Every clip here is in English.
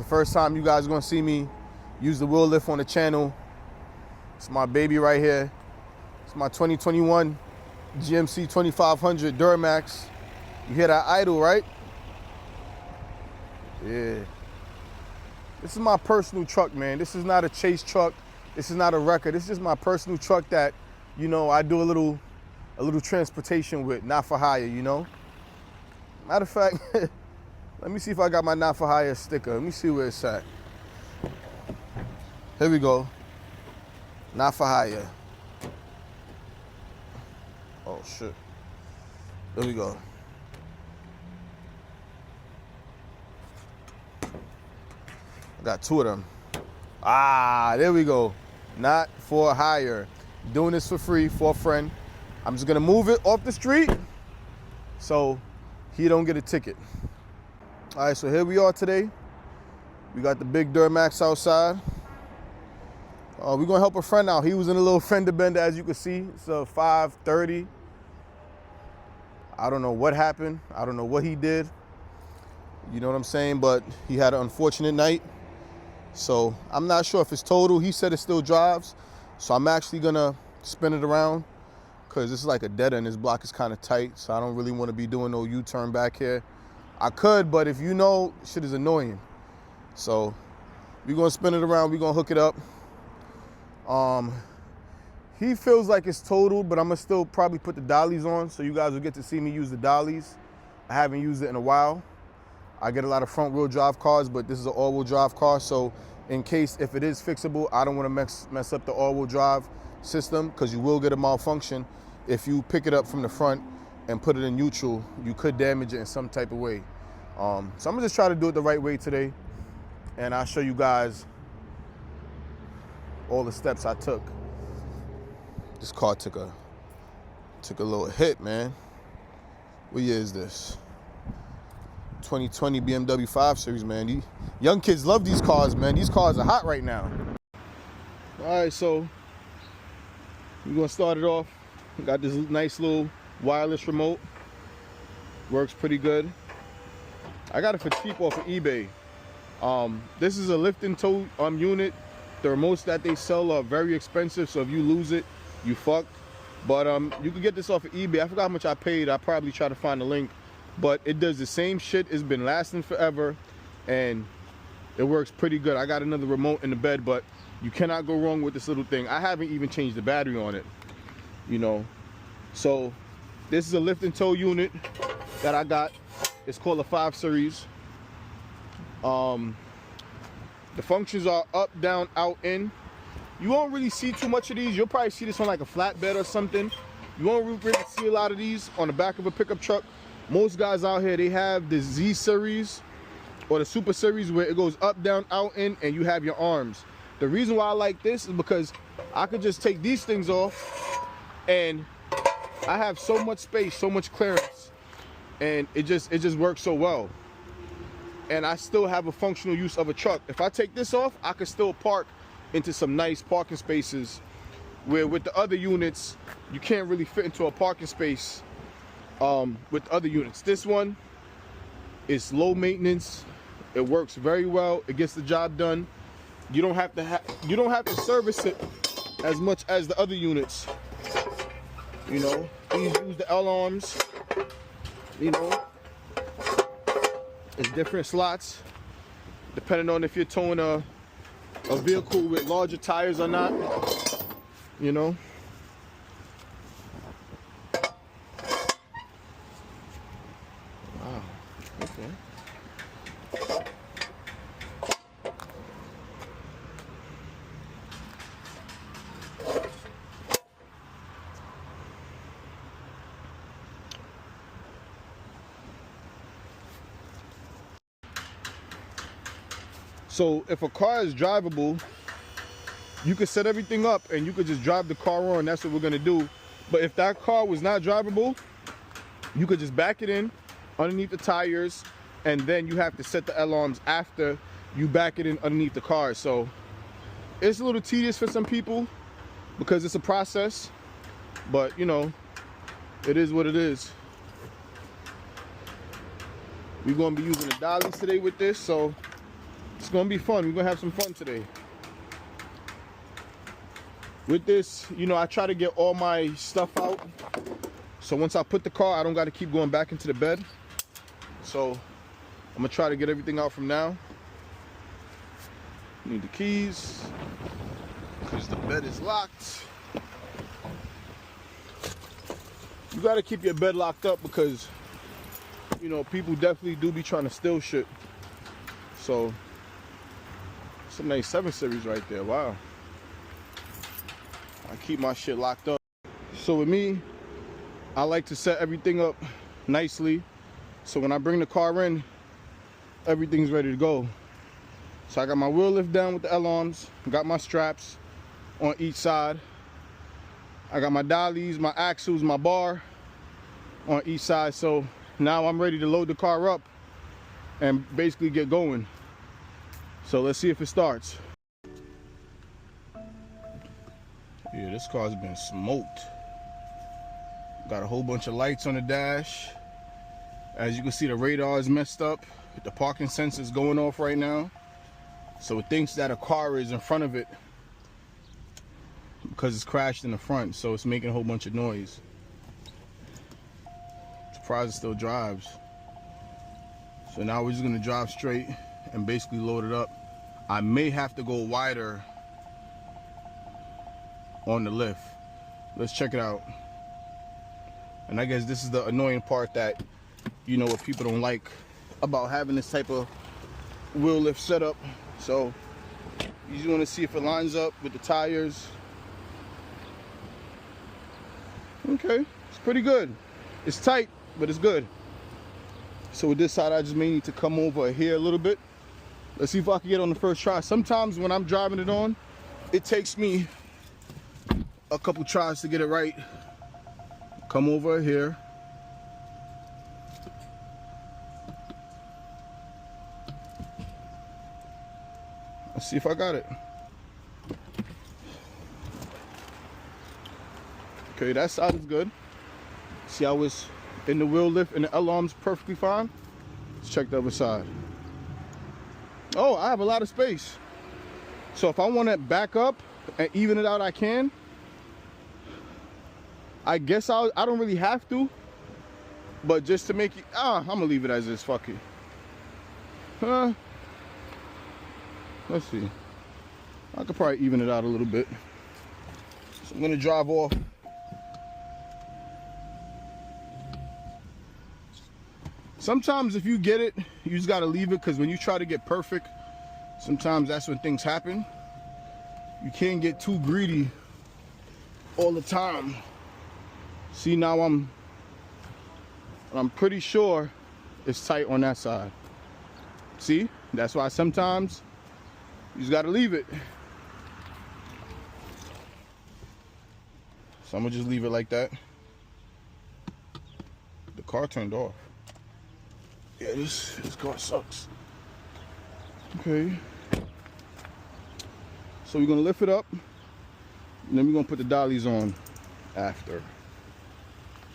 the first time you guys are gonna see me use the wheel lift on the channel. It's my baby right here. It's my 2021 GMC 2500 Duramax. You hear that idle, right? Yeah. This is my personal truck, man. This is not a chase truck. This is not a wrecker. This is just my personal truck that, you know, I do a little transportation with, not for hire, you know? Matter of fact, let me see if I got my not for hire sticker. Let me see where it's at. Here we go. Not for hire. Oh shit. There we go. I got two of them. Ah, there we go. Not for hire. Doing this for free for a friend. I'm just gonna move it off the street so he don't get a ticket. All right, so here we are today. We got the big Duramax outside. We're gonna help a friend out. He was in a little fender bender, as you can see. It's a 530. I don't know what happened. I don't know what he did. You know what I'm saying? But he had an unfortunate night. So I'm not sure if it's total. He said it still drives. So I'm actually gonna spin it around because this is like a dead end. This block is kind of tight. So I don't really want to be doing no U-turn back here. I could, but if you know, shit is annoying. So we're gonna spin it around. We're gonna hook it up. He feels like it's totaled, but I'm gonna still probably put the dollies on so you guys will get to see me use the dollies. I haven't used it in a while. I get a lot of front wheel drive cars, but this is an all wheel drive car. So in case if it is fixable, I don't want to mess up the all wheel drive system because you will get a malfunction. If you pick it up from the front and put it in neutral, you could damage it in some type of way. So I'm gonna just try to do it the right way today. And I'll show you guys all the steps I took. This car took a little hit, man. What year is this? 2020 BMW 5 Series, man. These young kids love these cars, man. These cars are hot right now. All right, so we're gonna start it off. We got this nice little wireless remote. Works pretty good. I got it for cheap off of eBay. This is a lift and tow unit. The remotes that they sell are very expensive, so if you lose it, you fucked. But you can get this off of eBay. I forgot how much I paid. I'll probably try to find the link. But it does the same shit. It's been lasting forever, and it works pretty good. I got another remote in the bed, but you cannot go wrong with this little thing. I haven't even changed the battery on it, you know. So this is a lift and tow unit that I got. It's called a 5 Series. The functions are up, down, out, in. You won't really see too much of these. You'll probably see this on like a flatbed or something. You won't really see a lot of these on the back of a pickup truck. Most guys out here, they have the Z Series or the Super Series where it goes up, down, out, in, and you have your arms. The reason why I like this is because I could just take these things off and I have so much space, so much clearance, and it just works so well. And I still have a functional use of a truck. If I take this off, I could still park into some nice parking spaces where with the other units, you can't really fit into a parking space with other units. This one is low maintenance. It works very well. It gets the job done. You don't have to service it as much as the other units. You know, these use the L arms. You know, it's different slots depending on if you're towing a vehicle with larger tires or not. You know. Wow. Okay. So if a car is drivable, you could set everything up and you could just drive the car on. That's what we're gonna do. But if that car was not drivable, you could just back it in underneath the tires, and then you have to set the alarms after you back it in underneath the car. So it's a little tedious for some people because it's a process, but you know, it is what it is. We're gonna be using the dollies today with this, so It's gonna be fun. We're gonna have some fun today. With this, you know, I try to get all my stuff out. So once I put the car, I don't gotta keep going back into the bed. So I'm gonna try to get everything out from now. Need the keys, because the bed is locked. You gotta keep your bed locked up because, you know, people definitely do be trying to steal shit. So, it's a nice 7 Series right there, wow. I keep my shit locked up. So with me, I like to set everything up nicely. So when I bring the car in, everything's ready to go. So I got my wheel lift down with the L-arms, got my straps on each side. I got my dollies, my axles, my bar on each side. So now I'm ready to load the car up and basically get going. So let's see if it starts. Yeah, this car's been smoked. Got a whole bunch of lights on the dash. As you can see, the radar is messed up. The parking sensor is going off right now. So it thinks that a car is in front of it because it's crashed in the front, so it's making a whole bunch of noise. Surprised it still drives. So now we're just gonna drive straight and basically load it up. I may have to go wider on the lift. Let's check it out. And I guess this is the annoying part that, you know, what people don't like about having this type of wheel lift setup. So you just want to see if it lines up with the tires. Okay, it's pretty good. It's tight, but it's good. So with this side, I just may need to come over here a little bit. Let's see if I can get on the first try. Sometimes when I'm driving it on, it takes me a couple tries to get it right. Come over here. Let's see if I got it. Okay, that side is good. See how it's in the wheel lift and the L-arms perfectly fine? Let's check the other side. Oh, I have a lot of space. So if I want to back up and even it out, I can. I guess I don't really have to. But just to make it, I'm gonna leave it as is, fuck it. Let's see. I could probably even it out a little bit. So I'm gonna drive off. Sometimes if you get it, you just gotta leave it, because when you try to get perfect, sometimes that's when things happen. You can't get too greedy all the time. See, now I'm pretty sure it's tight on that side. See, that's why sometimes you just gotta leave it. So I'm gonna just leave it like that. The car turned off. Yeah, this car sucks. Okay. So we're gonna lift it up, and then we're gonna put the dollies on after.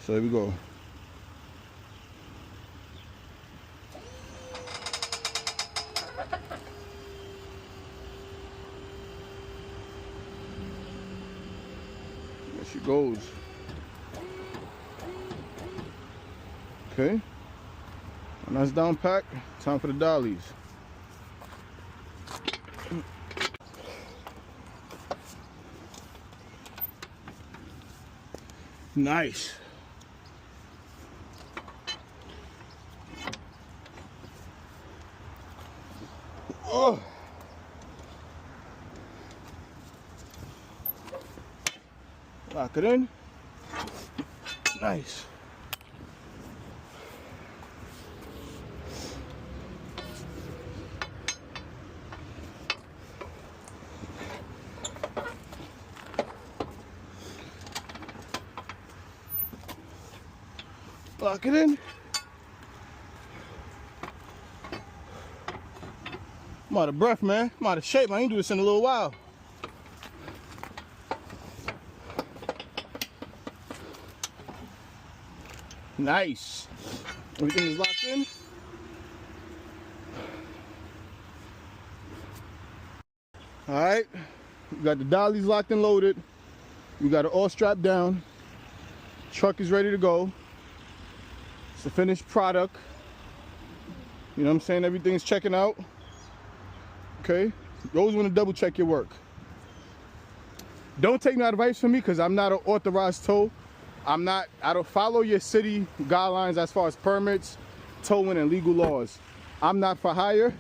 So here we go. There she goes. Okay. And that's down pack. Time for the dollies. Nice. Oh. Lock it in. Nice. Lock it in. I'm out of breath, man. I'm out of shape. I ain't do this in a little while. Nice. Everything is locked in. All right, we got the dollies locked and loaded. We got it all strapped down. Truck is ready to go. It's a finished product. You know what I'm saying? Everything's checking out. Okay, you always want to double check your work. Don't take no advice from me because I'm not an authorized tow. I don't follow your city guidelines as far as permits, towing, and legal laws. I'm not for hire.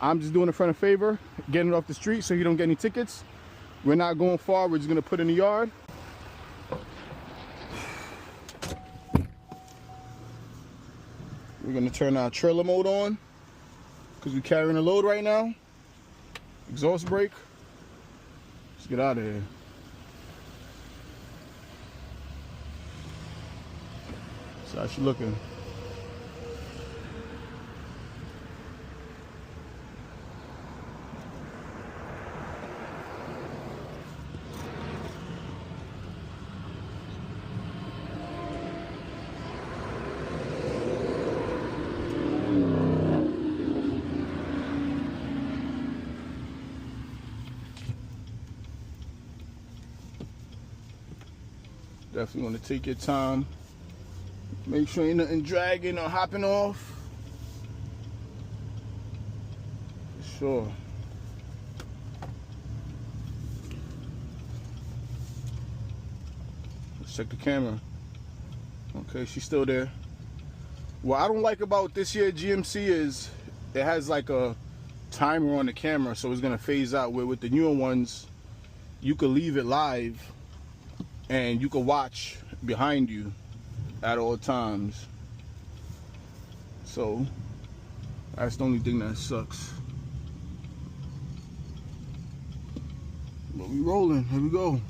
I'm just doing a friend a favor, getting it off the street so you don't get any tickets. We're not going far, we're just gonna put it in the yard. We're gonna turn our trailer mode on because we're carrying a load right now. Exhaust brake. Let's get out of here. So how she looking? Definitely want to take your time. Make sure ain't nothing dragging or hopping off. For sure. Let's check the camera. Okay, she's still there. What I don't like about this here GMC is it has like a timer on the camera, so it's gonna phase out. Where with the newer ones, you could leave it live and you can watch behind you at all times. So that's the only thing that sucks. But we rolling, here we go.